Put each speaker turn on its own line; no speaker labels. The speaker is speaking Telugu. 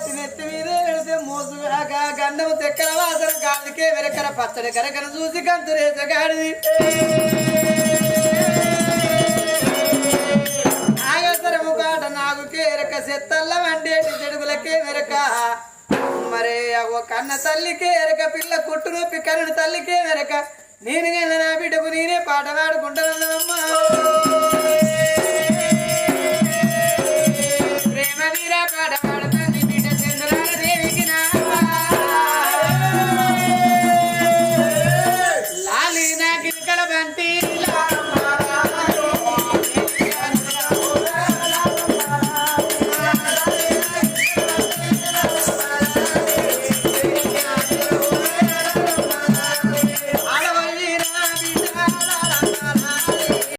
కట్టి నెత్తి మీదే వెళితే మోసుగాక గంధము తెక్కల వాసన గాలికే వెరకర పచ్చడి కరకన చూసి కంతురేసగాడిది ఆగసరము కాట నాగుకే ఎరక సెత్తల్ల వండేటి చెడుగులకే వెరక మరే ఓ కన్న తల్లికే ఎరక పిల్ల కుట్టు నొప్పి కరుణ తల్లికే వెరక నేను నా బిడ్డకు నేనే పాట పాడుకుంటానమ్మా